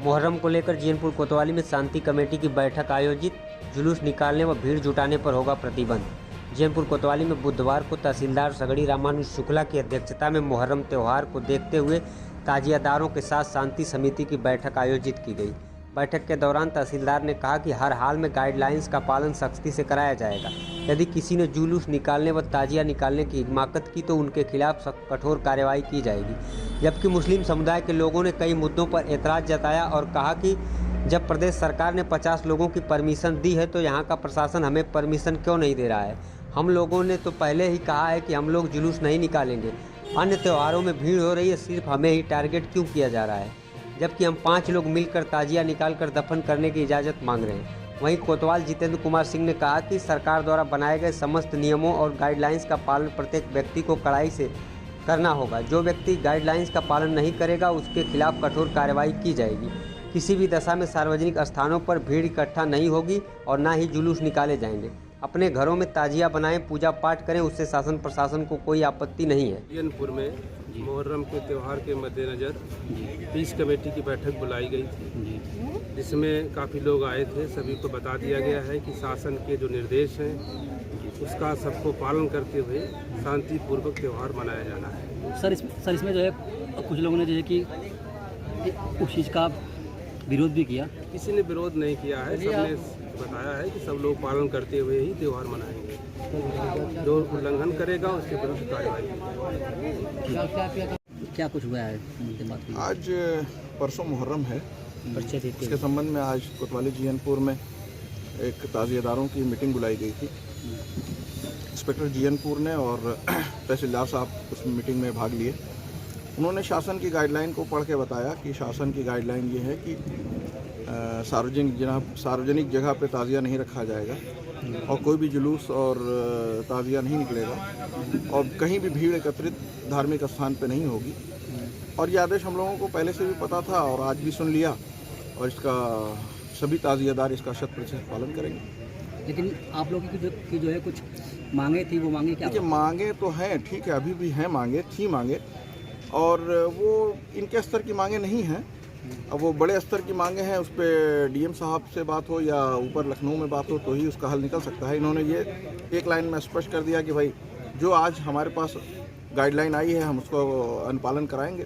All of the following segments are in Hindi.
मुहर्रम को लेकर जीयनपुर कोतवाली में शांति कमेटी की बैठक आयोजित। जुलूस निकालने व भीड़ जुटाने पर होगा प्रतिबंध। जीयनपुर कोतवाली में बुधवार को तहसीलदार सगड़ी रामानुज शुक्ला की अध्यक्षता में मुहर्रम त्यौहार को देखते हुए ताजियादारों के साथ शांति समिति की बैठक आयोजित की गई। बैठक के दौरान तहसीलदार ने कहा कि हर हाल में गाइडलाइंस का पालन सख्ती से कराया जाएगा। यदि किसी ने जुलूस निकालने व ताजिया निकालने की हिमाकत की तो उनके खिलाफ कठोर कार्रवाई की जाएगी। जबकि मुस्लिम समुदाय के लोगों ने कई मुद्दों पर एतराज़ जताया और कहा कि जब प्रदेश सरकार ने 50 लोगों की परमिशन दी है तो यहाँ का प्रशासन हमें परमिशन क्यों नहीं दे रहा है। हम लोगों ने तो पहले ही कहा है कि हम लोग जुलूस नहीं निकालेंगे। अन्य त्योहारों में भीड़ हो रही है, सिर्फ हमें ही टारगेट क्यों किया जा रहा है, जबकि हम 5 लोग मिलकर ताजिया निकालकर दफन करने की इजाज़त मांग रहे हैं। वहीं कोतवाल जितेंद्र कुमार सिंह ने कहा कि सरकार द्वारा बनाए गए समस्त नियमों और गाइडलाइंस का पालन प्रत्येक व्यक्ति को कड़ाई से करना होगा। जो व्यक्ति गाइडलाइंस का पालन नहीं करेगा उसके खिलाफ कठोर कार्रवाई की जाएगी। किसी भी दशा में सार्वजनिक स्थानों पर भीड़ इकट्ठा नहीं होगी और न ही जुलूस निकाले जाएंगे। अपने घरों में ताजिया बनाएं, पूजा पाठ करें, उससे शासन प्रशासन को कोई आपत्ति नहीं है। जीयनपुर में मुहर्रम के त्यौहार के मद्देनज़र पीस कमेटी की बैठक बुलाई गई थी, जिसमें काफ़ी लोग आए थे। सभी को बता दिया गया है कि शासन के जो निर्देश हैं उसका सबको पालन करते हुए शांतिपूर्वक त्यौहार मनाया जाना है। सर इसमें जो है कुछ लोगों ने जो है कि उस चीज़ का विरोध भी किया। किसी ने विरोध नहीं किया है, सबने बताया है कि सब लोग पालन करते हुए ही त्यौहार मनाएंगे। जो उल्लंघन करेगा उसके विरुद्ध कार्रवाई की। क्या कुछ हुआ है आज परसों मुहर्रम है, इसके संबंध में आज कोतवाली जीयनपुर में एक ताजियादारों की मीटिंग बुलाई गई थी। इंस्पेक्टर जीयनपुर ने और तहसीलदार साहब उस मीटिंग में भाग लिए। उन्होंने शासन की गाइडलाइन को पढ़ के बताया कि शासन की गाइडलाइन ये है कि सार्वजनिक जगह पे ताज़िया नहीं रखा जाएगा और कोई भी जुलूस और ताज़िया नहीं निकलेगा और कहीं भी भीड़ एकत्रित धार्मिक स्थान पे नहीं होगी। और ये आदेश हम लोगों को पहले से भी पता था और आज भी सुन लिया और इसका सभी ताज़ियादार इसका 100% पालन करेंगे। लेकिन आप लोगों की जो है कुछ मांगे थी, वो मांगे क्या? देखिए, मांगे तो हैं, ठीक है, अभी भी हैं मांगे, थी मांगे, और वो इनके स्तर की मांगे नहीं हैं। अब वो बड़े स्तर की मांगे हैं, उस पर डीएम साहब से बात हो या ऊपर लखनऊ में बात हो तो ही उसका हल निकल सकता है। इन्होंने ये एक लाइन में स्पष्ट कर दिया कि भाई जो आज हमारे पास गाइडलाइन आई है हम उसको अनुपालन कराएंगे,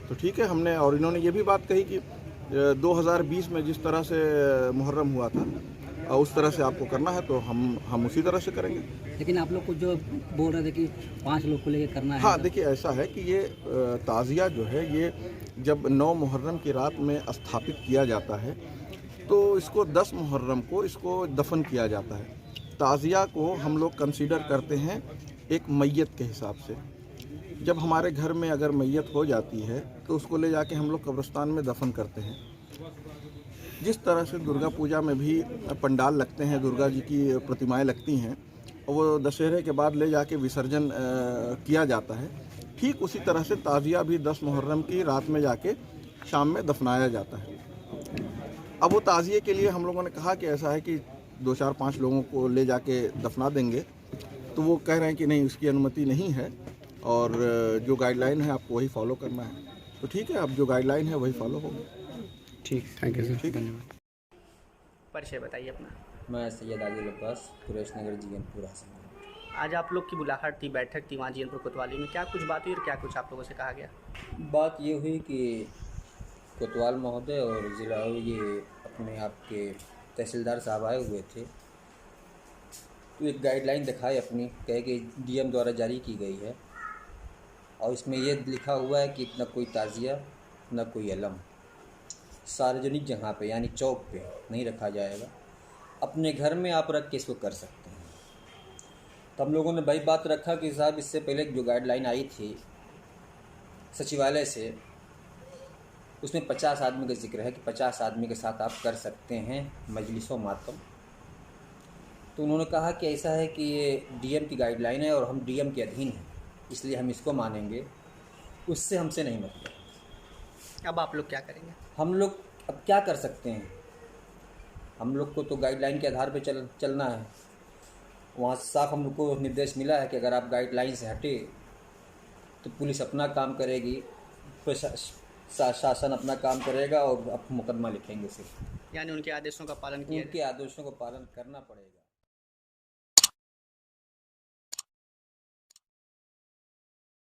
तो ठीक है हमने। और इन्होंने ये भी बात कही कि 2020 में जिस तरह से मुहर्रम हुआ था उस तरह से आपको करना है, तो हम उसी तरह से करेंगे। लेकिन आप लोग कुछ जो बोल रहे थे कि 5 लोग को लेकर करना है। हाँ, देखिए ऐसा है कि ये ताज़िया जो है ये जब 9 मुहर्रम की रात में स्थापित किया जाता है तो इसको 10 मुहर्रम को इसको दफन किया जाता है। ताज़िया को हम लोग कंसीडर करते हैं एक मैयत के हिसाब से। जब हमारे घर में अगर मैयत हो जाती है तो उसको ले जाके हम लोग कब्रिस्तान में दफन करते हैं। जिस तरह से दुर्गा पूजा में भी पंडाल लगते हैं, दुर्गा जी की प्रतिमाएं लगती हैं और वो दशहरे के बाद ले जाके विसर्जन किया जाता है, ठीक उसी तरह से ताज़िया भी 10 मुहर्रम की रात में जाके शाम में दफनाया जाता है। अब वो ताज़िए के लिए हम लोगों ने कहा कि ऐसा है कि 2, 4, 5 लोगों को ले जाके दफना देंगे, तो वो कह रहे हैं कि नहीं, उसकी अनुमति नहीं है और जो गाइडलाइन है आपको वही फॉलो करना है। तो ठीक है, अब जो गाइडलाइन है वही फॉलो होगी। ठीक, थैंक यू सर, ठीक है। परिचय बताइए अपना। मैं सैयद आदिल अब्बास, कुरैश नगर जीयनपुर आसम। आज आप लोग की बुलाहट थी, बैठक थी वहाँ जीयनपुर कोतवाली में, क्या कुछ बात हुई और क्या कुछ आप लोगों से कहा गया? बात ये हुई कि कोतवाल महोदय और ज़िला ये अपने आपके तहसीलदार साहब आए हुए थे, तो एक गाइडलाइन दिखाई अपनी, कहे कि डीएम द्वारा जारी की गई है और इसमें ये लिखा हुआ है कि न कोई ताज़िया न कोई अलम सार्वजनिक जगह पे यानी चौक पे नहीं रखा जाएगा। अपने घर में आप रख के इसको कर सकते हैं। तो हम लोगों ने भाई बात रखा कि साहब इससे पहले जो गाइडलाइन आई थी सचिवालय से, उसमें 50 आदमी का जिक्र है कि 50 आदमी के साथ आप कर सकते हैं मजलिसो मातम। तो उन्होंने कहा कि ऐसा है कि ये डीएम की गाइडलाइन है और हम डीएम के अधीन हैं, इसलिए हम इसको मानेंगे, उससे हमसे नहीं मतलब। अब आप लोग क्या करेंगे? हम लोग अब क्या कर सकते हैं, हम लोग को तो गाइडलाइन के आधार पे चलना है। वहाँ से साफ हम लोग को निर्देश मिला है कि अगर आप गाइडलाइन से हटे तो पुलिस अपना काम करेगी, शासन अपना काम करेगा और अब मुकदमा लिखेंगे सिर्फ। यानी उनके आदेशों का पालन किया उनके आदेशों का पालन करना पड़ेगा।